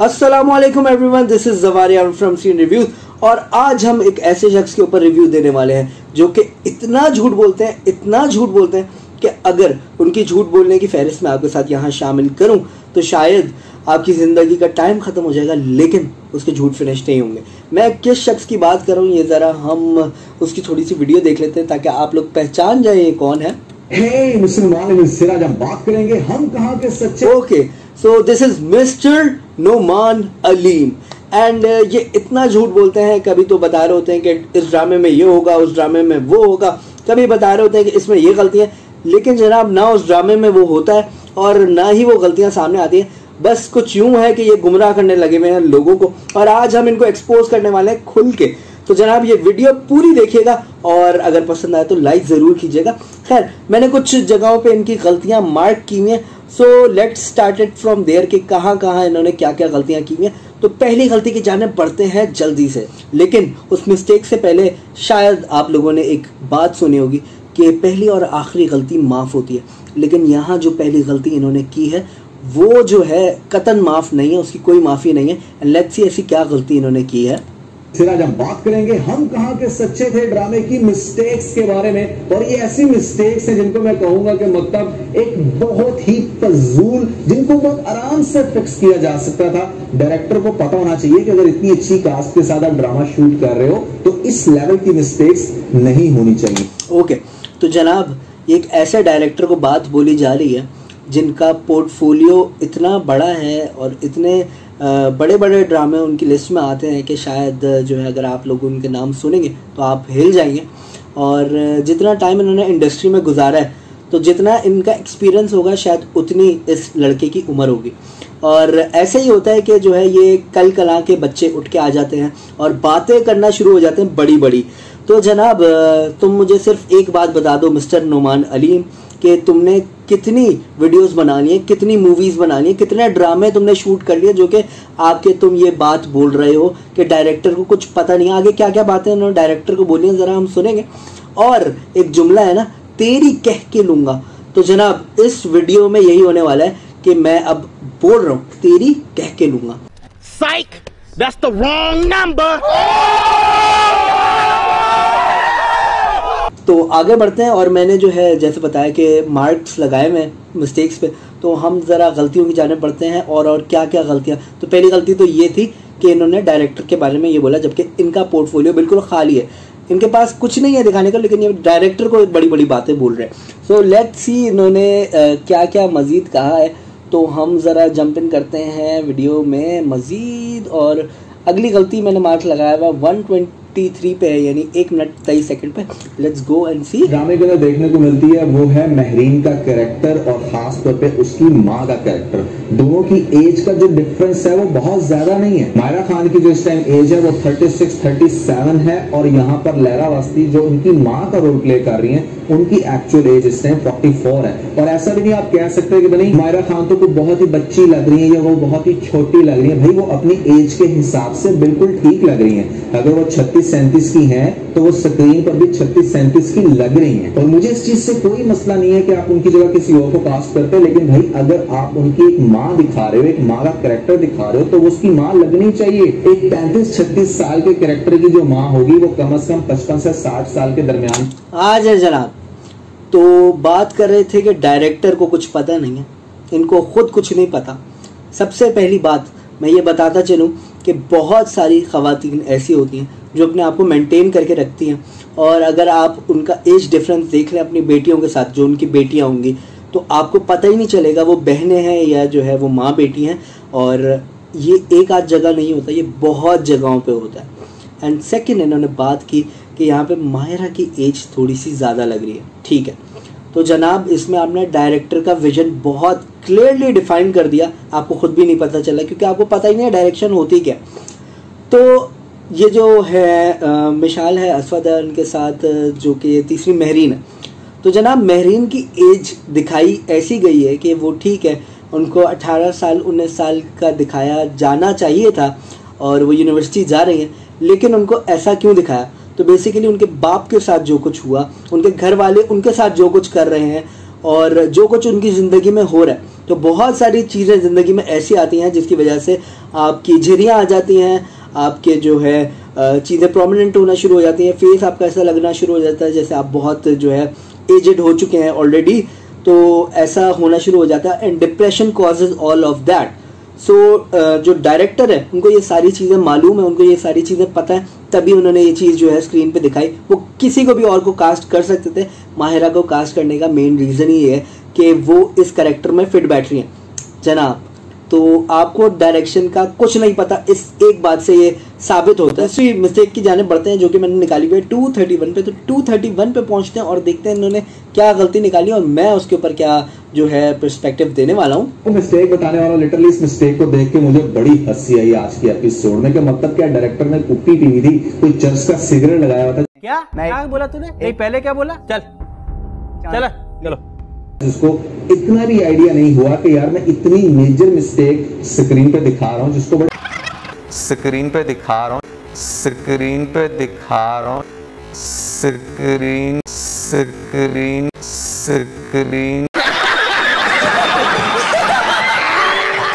अस्सलामुअलैकुम everyone, this is Zawaria from Scene Reviews. और आज हम एक ऐसे शख्स के ऊपर रिव्यू देने वाले हैं जो कि इतना झूठ बोलते हैं कि अगर उनकी झूठ बोलने की फहरिस्त में आपके साथ यहाँ शामिल करूँ तो शायद आपकी ज़िंदगी का टाइम ख़त्म हो जाएगा, लेकिन उसके झूठ फिनिश नहीं होंगे। मैं किस शख्स की बात कर रहा हूँ, ये ज़रा हम उसकी थोड़ी सी वीडियो देख लेते हैं ताकि आप लोग पहचान जाए ये कौन है। हे मुसलमान सिराज, हम बात करेंगे हम कहाँ के सच्चे। Okay, so this is mister Noman Aleem and ये इतना झूठ बोलते हैं। कभी तो बता रहे होते हैं कि इस ड्रामे में ये होगा, उस ड्रामे में वो होगा, कभी बता रहे होते हैं कि इसमें ये गलतियां, लेकिन जनाब ना उस ड्रामे में वो होता है और ना ही वो गलतियां सामने आती हैं। बस कुछ यूं है कि ये गुमराह करने लगे हुए हैं लोगों को और आज हम इनको एक्सपोज करने वाले हैं खुल के। तो जनाब ये वीडियो पूरी देखिएगा और अगर पसंद आए तो लाइक ज़रूर कीजिएगा। खैर, मैंने कुछ जगहों पे इनकी गलतियां मार्क की हुई हैं, so let's start it from there कि कहाँ कहाँ इन्होंने क्या क्या गलतियां की हुई हैं। तो पहली गलती की जाने बढ़ते हैं जल्दी से, लेकिन उस मिस्टेक से पहले शायद आप लोगों ने एक बात सुनी होगी कि पहली और आखिरी गलती माफ़ होती है, लेकिन यहाँ जो पहली गलती इन्होंने की है वो जो है कतन माफ़ नहीं है, उसकी कोई माफ़ी नहीं है। एंड लेट्स सी ऐसी क्या गलती इन्होंने की है। सिराज, हम बात करेंगे हम कहाँ के सच्चे थे ड्रामे की मिस्टेक्स के बारे में। और ये ऐसी मिस्टेक्स हैं जिनको मैं कहूंगा कि मतलब एक बहुत ही फजूल, जिनको बहुत आराम से फिक्स किया जा सकता था। डायरेक्टर को पता होना चाहिए कि अगर इतनी अच्छी कास्ट के साथ आप ड्रामा शूट कर रहे हो तो इस लेवल की मिस्टेक्स नहीं होनी चाहिए। ओके, तो जनाब एक ऐसे डायरेक्टर को बात बोली जा रही है जिनका पोर्टफोलियो इतना बड़ा है और इतने बड़े बड़े ड्रामे उनकी लिस्ट में आते हैं कि शायद जो है अगर आप लोग उनके नाम सुनेंगे तो आप हिल जाएंगे। और जितना टाइम इन्होंने इंडस्ट्री में गुजारा है तो जितना इनका एक्सपीरियंस होगा शायद उतनी इस लड़के की उम्र होगी। और ऐसे ही होता है कि जो है ये कल कला के बच्चे उठ के आ जाते हैं और बातें करना शुरू हो जाते हैं बड़ी बड़ी। तो जनाब तुम मुझे सिर्फ एक बात बता दो मिस्टर नोमान अलीम कि तुमने कितनी वीडियोस बना ली है, कितनी मूवीज़ बना ली है, कितने ड्रामे तुमने शूट कर लिए जो कि आपके तुम ये बात बोल रहे हो कि डायरेक्टर को कुछ पता नहीं। आगे क्या क्या बातें उन्होंने डायरेक्टर को बोली हैं ज़रा हम सुनेंगे। और एक जुमला है ना, तेरी कह के लूँगा। तो जनाब इस वीडियो में यही होने वाला है कि मैं अब बोल रहा हूँ तेरी कह के लूँगा। Psych! That's the wrong number! तो आगे बढ़ते हैं और मैंने जो है जैसे बताया कि मार्क्स लगाए हुए मिस्टेक्स पे, तो हम ज़रा गलतियों की जाने बढ़ते हैं और क्या क्या गलतियाँ। तो पहली गलती तो ये थी कि इन्होंने डायरेक्टर के बारे में ये बोला जबकि इनका पोर्टफोलियो बिल्कुल खाली है, इनके पास कुछ नहीं है दिखाने का, लेकिन ये डायरेक्टर को बड़ी बड़ी बातें बोल रहे हैं। सो लेट्स सी इन्होंने क्या क्या मज़ीद कहा है। तो हम ज़रा जंप इन करते हैं वीडियो में मज़ीद। और अगली गलती मैंने मार्क लगाया हुआ 123 पे है, यानी 1 मिनट 23 सेकंड पे। लेट्स गो एंड सी। ड्रामे के अंदर देखने को मिलती है वो है महरीन का कैरेक्टर और खास तौर पे उसकी माँ का कैरेक्टर। दोनों की एज का जो डिफरेंस है वो बहुत ज्यादा नहीं है। मायरा खान की जो इस टाइम एज है वो 36-37 है और यहाँ पर लहरा वस्ती जो उनकी माँ का रोल प्ले कर रही है उनकी एक्चुअल एज इस टाइम 44 है। और ऐसा भी नहीं आप कह सकते कि नहीं मायरा खान तो बहुत ही बच्ची लग रही है या वो बहुत ही छोटी लग रही है। भाई वो अपनी एज के हिसाब से बिल्कुल ठीक लग रही है। अगर वो 36-37 की है तो वो स्क्रीन पर भी 36-37 की लग रही है। और मुझे इस चीज से कोई मसला नहीं है कि आप उनकी जगह किसी और को कास्ट करते हैं, लेकिन भाई अगर आप उनकी एक माँ दिखा रहे हो, एक माँ का कैरेक्टर दिखा रहे हो तो उसकी माँ लगनी चाहिए। एक 35-36 साल के कैरेक्टर की जो माँ होगी वो कम से कम 55 से 60 साल के दरमियान आ जाए। जनाब तो बात कर रहे थे कि डायरेक्टर को कुछ पता नहीं है, इनको खुद कुछ नहीं पता। सबसे पहली बात मैं ये बताता चलूँ कि बहुत सारी ख़वातीन ऐसी होती हैं जो अपने आप को मेंटेन करके रखती हैं, और अगर आप उनका एज डिफरेंस देख लें अपनी बेटियों के साथ, जो उनकी बेटियां होंगी, तो आपको पता ही नहीं चलेगा वो बहनें हैं या जो है वो माँ बेटी हैं। और ये एक आध जगह नहीं होता, ये बहुत जगहों पे होता है। एंड सेकंड इन्होंने बात की कि यहाँ पे मायरा की एज थोड़ी सी ज़्यादा लग रही है। ठीक है, तो जनाब इसमें आपने डायरेक्टर का विजन बहुत क्लियरली डिफाइन कर दिया, आपको खुद भी नहीं पता चला क्योंकि आपको पता ही नहीं है डायरेक्शन होती क्या। तो ये जो है मिशाल है असवद है उनके साथ, जो कि तीसरी महरीन है। तो जनाब महरीन की एज दिखाई ऐसी गई है कि वो ठीक है, उनको 18 साल 19 साल का दिखाया जाना चाहिए था और वो यूनिवर्सिटी जा रही हैं, लेकिन उनको ऐसा क्यों दिखाया? तो बेसिकली उनके बाप के साथ जो कुछ हुआ, उनके घर वाले उनके साथ जो कुछ कर रहे हैं और जो कुछ उनकी ज़िंदगी में हो रहा है, तो बहुत सारी चीज़ें ज़िंदगी में ऐसी आती हैं जिसकी वजह से आपकी झुर्रियाँ आ जाती हैं, आपके जो है चीज़ें प्रोमिनेंट होना शुरू हो जाती हैं, फेस आपका ऐसा लगना शुरू हो जाता है जैसे आप बहुत जो है एजेड हो चुके हैं ऑलरेडी, तो ऐसा होना शुरू हो जाता है। And depression causes all of that. So जो डायरेक्टर है उनको ये सारी चीज़ें मालूम है, उनको ये सारी चीज़ें पता है, तभी उन्होंने ये चीज़ जो है स्क्रीन पे दिखाई। वो किसी को भी और को कास्ट कर सकते थे, माहिरा को कास्ट करने का मेन रीज़न ही है कि वो इस कैरेक्टर में फिट बैठ रही हैं जनाब। तो आपको डायरेक्शन का कुछ नहीं पता, इस एक बात से ये साबित होता है। दूसरी मिस्टेक की जाने बढ़ते हैं जो कि मैंने निकाली हुई है 231 पे। तो 231 पे पहुंचते हैं और देखते हैं इन्होंने क्या गलती निकाली और मैं उसके ऊपर क्या जो है पर्सपेक्टिव देने वाला हूँ। तो मिस्टेक बताने वाला लिटरली इस मिस्टेक को देख के मुझे बड़ी हंसी आई आज की एपिसोड में। क्या मतलब क्या डायरेक्टर ने कुप्पी पी थी, कोई चर्च का सिगरेट लगाया हुआ था। क्या बोला तूने? नहीं पहले क्या बोला? चलो जिसको इतना भी आइडिया नहीं हुआ कि यार मैं इतनी मेजर मिस्टेक स्क्रीन पे दिखा रहा हूँ, जिसको स्क्रीन पे दिखा रहा हूँ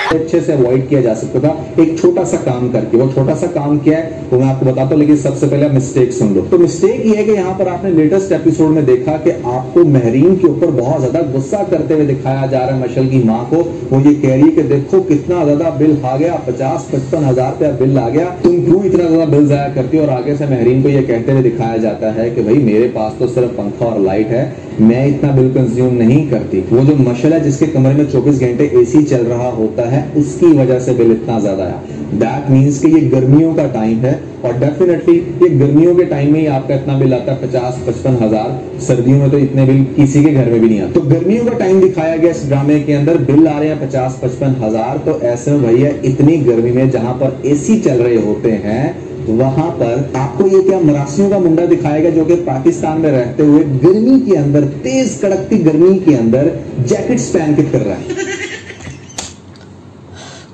अच्छे से अवॉइड किया जा सकता था एक छोटा सा काम करके। वो छोटा सा काम क्या है वो मैं आपको बताता हूँ, लेकिन सबसे पहले मिस्टेक सुन लो। तो मिस्टेक ये है कि यहाँ पर आपने लेटेस्ट एपिसोड में देखा कि आपको महरीन के ऊपर बहुत ज्यादा गुस्सा करते हुए दिखाया जा रहा है मशल की माँ को। वो ये कह रही है कि देखो कितना ज्यादा बिल आ गया, 50-55 हजार रुपया बिल आ गया, तुम क्यों इतना ज्यादा बिल जाया करती हो। और आगे से महरीन को ये कहते हुए दिखाया जाता है कि भाई मेरे पास तो सिर्फ पंखा और लाइट है, मैं इतना बिल कंज्यूम नहीं करती। वो जो मशल है जिसके कमरे में 24 घंटे एसी चल रहा होता है उसकी वजह से बिल इतना ज्यादा आया। दैट मीन्स कि ये गर्मियों का टाइम है और डेफिनेटली ये गर्मियों के टाइम में ही आपका इतना बिल आता है 50-55 हजार। सर्दियों में तो इतने बिल किसी के घर में भी नहीं आता। तो गर्मियों का टाइम दिखाया गया इस ड्रामे के अंदर, बिल आ रहे हैं 50-55 हजार। तो ऐसे में भैया इतनी गर्मी में जहां पर एसी चल रहे होते हैं वहां पर आपको ये क्या मरासियों का मुंडा दिखाएगा जो कि पाकिस्तान में रहते हुए गर्मी के अंदर, तेज कड़कती गर्मी के अंदर जैकेट्स पहन के फिर रहा है।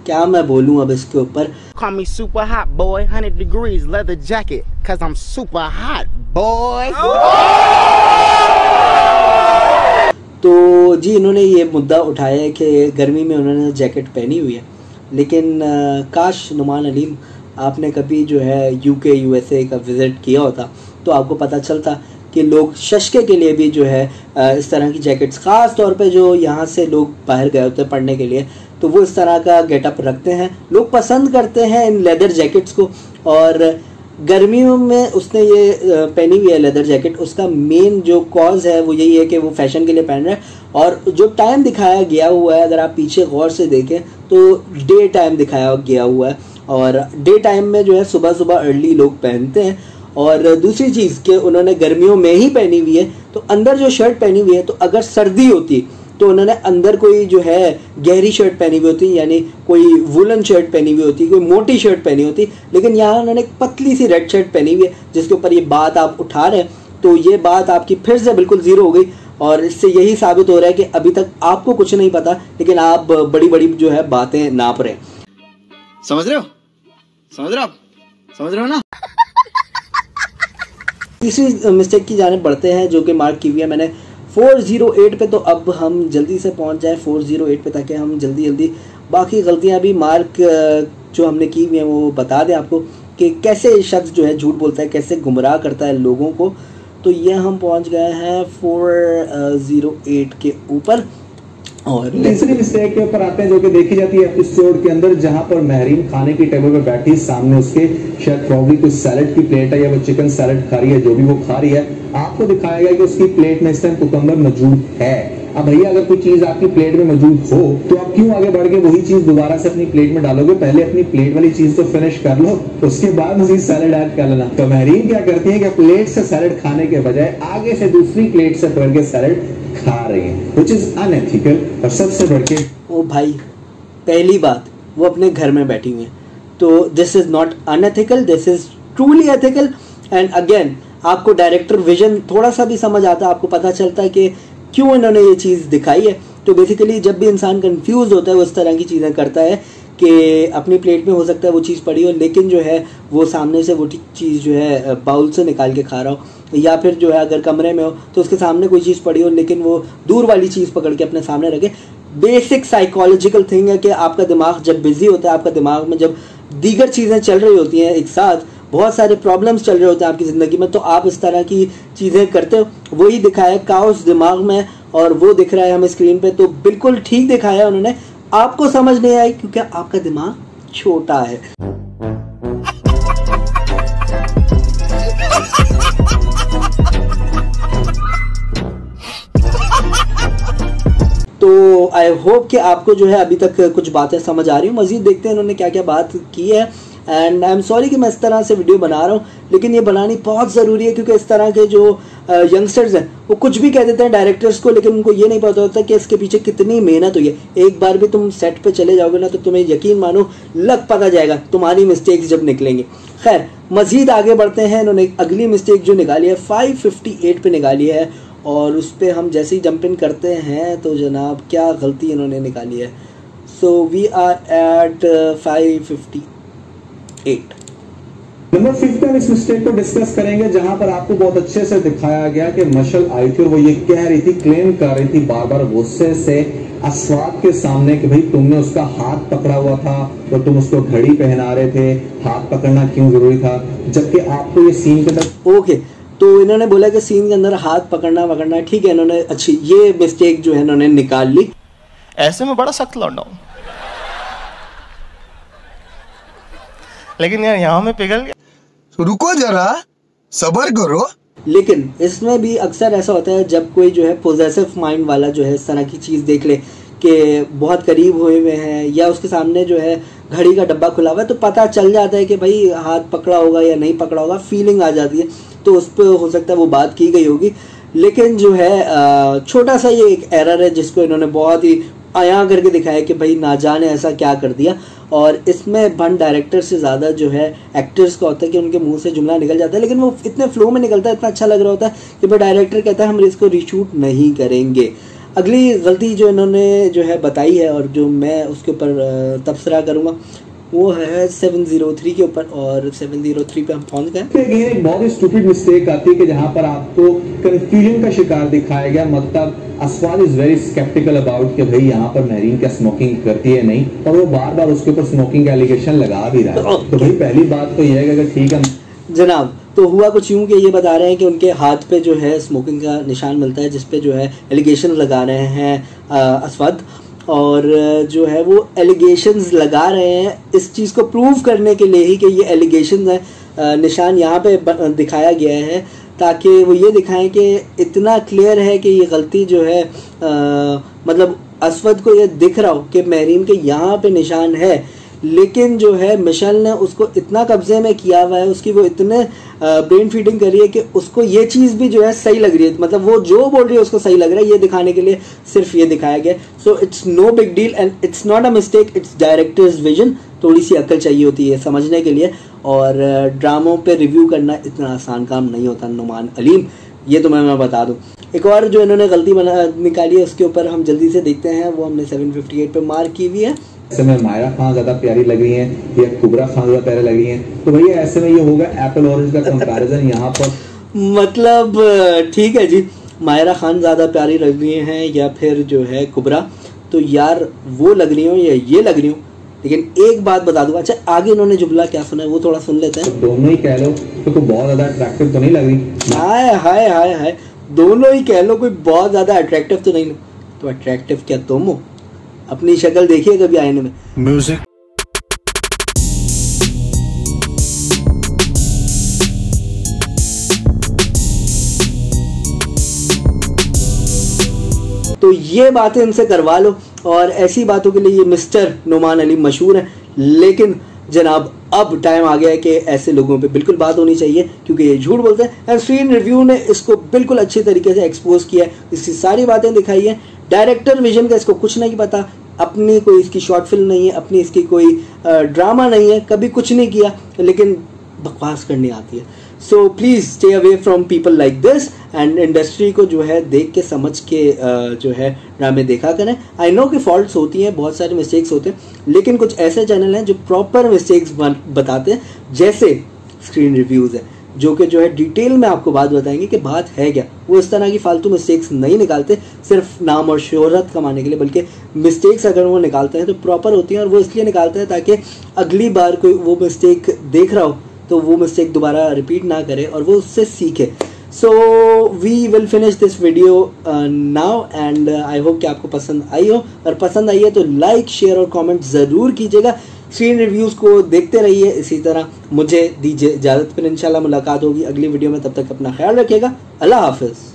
क्या मैं बोलूं अब इसके ऊपर। Call me super hot boy, 100 degrees leather jacket, cause I'm super hot boy. तो जी इन्होंने ये मुद्दा उठाया है कि गर्मी में उन्होंने जैकेट पहनी हुई है, लेकिन काश नुमान अलीम आपने कभी जो है UK USA का विज़िट किया होता तो आपको पता चलता कि लोग शशके के लिए भी जो है इस तरह की जैकेट्स, ख़ास तौर पे जो यहाँ से लोग बाहर गए होते हैं पढ़ने के लिए, तो वो इस तरह का गेटअप रखते हैं। लोग पसंद करते हैं इन लेदर जैकेट्स को। और गर्मियों में उसने ये पहनी हुई है लेदर जैकेट, उसका मेन जो कॉज है वो यही है कि वो फैशन के लिए पहन रहा है। और जो टाइम दिखाया गया हुआ है, अगर आप पीछे गौर से देखें तो डे टाइम दिखाया गया हुआ है, और डे टाइम में जो है सुबह सुबह अर्ली लोग पहनते हैं। और दूसरी चीज़ कि उन्होंने गर्मियों में ही पहनी हुई है, तो अंदर जो शर्ट पहनी हुई है, तो अगर सर्दी होती तो उन्होंने अंदर कोई जो है गहरी शर्ट पहनी हुई होती, यानी कोई वुलन शर्ट पहनी हुई होती, कोई मोटी शर्ट पहनी होती। लेकिन यहाँ उन्होंने एक पतली सी रेड शर्ट पहनी हुई है जिसके ऊपर ये बात आप उठा रहे हैं। तो ये बात आपकी फिर से बिल्कुल ज़ीरो हो गई, और इससे यही साबित हो रहा है कि अभी तक आपको कुछ नहीं पता, लेकिन आप बड़ी बड़ी जो है बातें नाप रहे हैं। समझ रहे हो ना। तीसरी मिस्टेक की जाने बढ़ते हैं जो कि मार्क की हुई है मैंने 408 पे। तो अब हम जल्दी से पहुंच जाए 408 पे ताकि हम जल्दी बाकी गलतियां भी मार्क जो हमने की हुई हैं वो बता दें आपको कि कैसे शख्स जो है झूठ बोलता है, कैसे गुमराह करता है लोगों को। तो ये हम पहुंच गए हैं 408 के ऊपर। और तीसरी मिस्टेक के ऊपर आते हैं जो कि देखी जाती है एपिसोड के अंदर, जहां पर महरीन खाने की टेबल पे बैठी, सामने उसके शायद प्रॉब्ली कुछ सैलेड की प्लेट है या वो चिकन सैलेड खा रही है, जो भी वो खा रही है। आपको दिखाया गया कि उसकी प्लेट में इस टाइम कुकम्बर मौजूद है। अब भैया अगर कोई चीज आपकी प्लेट में मौजूद हो तो आप क्यों आगे बढ़ के वही चीज दोबारा से अपनी प्लेट में डालोगे? पहले अपनी प्लेट वाली चीज तो फिनिश कर लो, उसके बाद मजीद सैलेड ऐड कर लेना। तो महरीन क्या करती है कि प्लेट से सैलेड खाने के बजाय आगे से दूसरी प्लेट से पकड़ के सैलेड खा रही है, which is unethical। और सबसे बढ़ के ओ भाई, पहली बात वो अपने घर में बैठी हुई है, तो this is not unethical, this is truly ethical. And again आपको डायरेक्टर विजन थोड़ा सा भी समझ आता है, आपको पता चलता है कि क्यों इन्होंने ये चीज़ दिखाई है। तो बेसिकली जब भी इंसान कंफ्यूज होता है वो इस तरह की चीज़ें करता है कि अपनी प्लेट में हो सकता है वो चीज़ पड़ी हो, लेकिन जो है वो सामने से वो चीज़ जो है बाउल से निकाल के खा रहा हो, या फिर जो है अगर कमरे में हो तो उसके सामने कोई चीज़ पड़ी हो लेकिन वो दूर वाली चीज़ पकड़ के अपने सामने रखे। बेसिक साइकोलॉजिकल थिंग है कि आपका दिमाग जब बिजी होता है, आपका दिमाग में जब दीगर चीज़ें चल रही होती हैं एक साथ, बहुत सारे प्रॉब्लम्स चल रहे होते हैं आपकी ज़िंदगी में, तो आप इस तरह की चीज़ें करते हो। वही दिखाया काओस दिमाग में, और वो दिख रहा है हमें स्क्रीन पे, तो बिल्कुल ठीक दिखाया उन्होंने। आपको समझ नहीं आई क्योंकि आपका दिमाग छोटा है। तो आई होप कि आपको जो है अभी तक कुछ बातें समझ आ रही हूँ। मज़ीद देखते हैं इन्होंने क्या क्या बात की है। एंड आई एम सॉरी कि मैं इस तरह से वीडियो बना रहा हूँ, लेकिन ये बनानी बहुत ज़रूरी है, क्योंकि इस तरह के जो यंगस्टर्स हैं वो कुछ भी कह देते हैं डायरेक्टर्स को, लेकिन उनको ये नहीं पता होता कि इसके पीछे कितनी मेहनत हुई है। एक बार भी तुम सेट पे चले जाओगे ना, तो तुम्हें यकीन मानो लग पता जाएगा तुम्हारी मिस्टेक्स जब निकलेंगे। खैर, मज़ीद आगे बढ़ते हैं। इन्होंने अगली मिस्टेक जो निकाली है 558 पे निकाली है, और उस पर हम जैसे ही जंप इन करते हैं तो जनाब क्या गलती इन्होंने निकाली है। So we are at 558। Number 5 पे हम इस मिस्टेक को डिस्कस करेंगे, जहां पर आपको बहुत अच्छे से दिखाया गया कि मशल आई थी और वो ये कह रही थी, क्लेम कर रही थी बार बार गुस्से से अस्वाद के सामने कि भाई तुमने उसका हाथ पकड़ा हुआ था और तुम उसको घड़ी पहना रहे थे, हाथ पकड़ना क्यों जरूरी था, जबकि आपको ये सीन के अंदर ओके तो इन्होंने बोला कि सीन के अंदर हाथ पकड़ना, ठीक है, इन्होंने अच्छी ये मिस्टेक जो है इन्होंने निकाल ली। ऐसे में बड़ा सख्त लौंडा हूं, लेकिन यार यहाँ में पिघल गया। रुको जरा, सब्र करो। लेकिन इसमें भी अक्सर ऐसा होता है जब कोई जो है पोजेसिव माइंड वाला जो है इस तरह की चीज़ देख ले कि बहुत करीब हुए हुए हैं, या उसके सामने जो है घड़ी का डब्बा खुला हुआ है, तो पता चल जाता है कि भाई हाथ पकड़ा होगा या नहीं पकड़ा होगा, फीलिंग आ जाती है, तो उस पर हो सकता है वो बात की गई होगी। लेकिन जो है छोटा सा ये एक एरर है जिसको इन्होंने बहुत ही आया करके दिखाया कि भाई ना जाने ऐसा क्या कर दिया। और इसमें भंड डायरेक्टर से ज़्यादा जो है एक्टर्स का होता है कि उनके मुंह से जुमला निकल जाता है, लेकिन वो इतने फ्लो में निकलता है, इतना अच्छा लग रहा होता है कि भाई डायरेक्टर कहता है हम इसको रीशूट नहीं करेंगे। अगली गलती जो इन्होंने जो है बताई है और जो मैं उसके ऊपर तबसरा करूँगा वो है 703 के ऊपर, और 703 पे हम पहुंच गए। एक बहुत ही स्टूपिड मिस्टेक आती है कि जहां पर आपको कंफ्यूजन का शिकार दिखाया गया। मतलब अस्वाद इज वेरी स्केप्टिकल अबाउट कि भाई यहाँ पर महरीन क्या स्मोकिंग करती है नहीं, और वो बार बार उसके ऊपर स्मोकिंग का एलिगेशन लगा भी रहा है। तो भाई पहली बात तो यह है कि अगर ठीक है जनाब, तो हुआ कुछ यूं कि ये बता रहे हैं कि उनके हाथ पे जो है स्मोकिंग का निशान मिलता है, जिसपे जो है एलिगेशन लगा रहे हैं अस्वाद, और जो है वो एलिगेशंस लगा रहे हैं इस चीज़ को प्रूव करने के लिए ही कि ये एलिगेशंस है। निशान यहाँ पे दिखाया गया है ताकि वो ये दिखाएं कि इतना क्लियर है कि ये गलती जो है मतलब अस्वद को ये दिख रहा हो कि महरीन के यहाँ पे निशान है, लेकिन जो है मिशेल ने उसको इतना कब्जे में किया हुआ है, उसकी वो इतने ब्रेन फीडिंग करी है कि उसको ये चीज़ भी जो है सही लग रही है, मतलब वो जो बोल रही है उसको सही लग रहा है, ये दिखाने के लिए सिर्फ ये दिखाया गया। So it's no big deal and it's not a mistake, it's director's vision. थोड़ी सी अक्ल चाहिए होती है समझने के लिए, और ड्रामों पे रिव्यू करना इतना आसान काम नहीं होता नुमान अलीम, ये तो मैं बता दूं। एक और जो इन्होंने गलती निकाली है उसके ऊपर हम जल्दी से देखते हैं, वो हमने 758 पे मार्क की हुई है। ऐसे में मायरा खान ज्यादा प्यारी लग रही हैं या कुबरा खान ज्यादा प्यारे लग रही हैं, तो भैया ऐसे में ये होगा एप्पल ऑरेंज का कंपैरिजन यहाँ पर। मतलब ठीक है जी, मायरा खान ज्यादा प्यारी लग रही हैं या फिर जो है कुबरा, तो यार वो लग रही हो या ये लग रही हो, लेकिन एक बात बता दूं। अच्छा, आगे इन्होंने जुमला क्या सुना है वो थोड़ा सुन लेते हैं। दोनों ही कह लो तो बहुत ज्यादा अट्रैक्टिव तो नहीं लग रही। हाय हाय हाय हाय, दोनों ही कह लो, कोई बहुत ज्यादा अट्रैक्टिव तो नहीं। तो अट्रैक्टिव क्या तुम हो? अपनी शक्ल देखिए कभी आईने में। म्यूजिक तो ये बातें इनसे करवा लो, और ऐसी बातों के लिए ये मिस्टर नुमान अली मशहूर है। लेकिन जनाब अब टाइम आ गया है कि ऐसे लोगों पे बिल्कुल बात होनी चाहिए, क्योंकि ये झूठ बोलते हैं। एंड स्क्रीन रिव्यू ने इसको बिल्कुल अच्छे तरीके से एक्सपोज किया है, इसकी सारी बातें दिखाई है। डायरेक्टर विजन का इसको कुछ नहीं पता, अपनी कोई इसकी शॉर्ट फिल्म नहीं है, अपनी इसकी कोई ड्रामा नहीं है, कभी कुछ नहीं किया, लेकिन बकवास करनी आती है। So please stay away from people like this, and industry को जो है देख के समझ के जो है ड्रामे देखा करें। आई नो कि फॉल्ट्स होती हैं, बहुत सारे मिस्टेक्स होते हैं, लेकिन कुछ ऐसे चैनल हैं जो प्रॉपर मिस्टेक्स बताते हैं, जैसे स्क्रीन रिव्यूज़ है। जो कि जो है डिटेल में आपको बात बताएंगे कि बात है क्या। वो इस तरह की फालतू मिस्टेक्स नहीं निकालते सिर्फ नाम और शोहरत कमाने के लिए, बल्कि मिस्टेक्स अगर वो निकालते हैं तो प्रॉपर होती हैं, और वो इसलिए निकालते हैं ताकि अगली बार कोई वो मिस्टेक देख रहा हो तो वो मिस्टेक दोबारा रिपीट ना करे और वो उससे सीखे। So we will finish this video now and I hope कि आपको पसंद आई हो, और पसंद आई है तो लाइक शेयर और कमेंट ज़रूर कीजिएगा। स्क्रीन रिव्यूज़ को देखते रहिए। इसी तरह मुझे दीजिए इजाज़त, फिर इंशाल्लाह मुलाकात होगी अगली वीडियो में। तब तक अपना ख्याल रखिएगा। अल्लाह हाफिज़।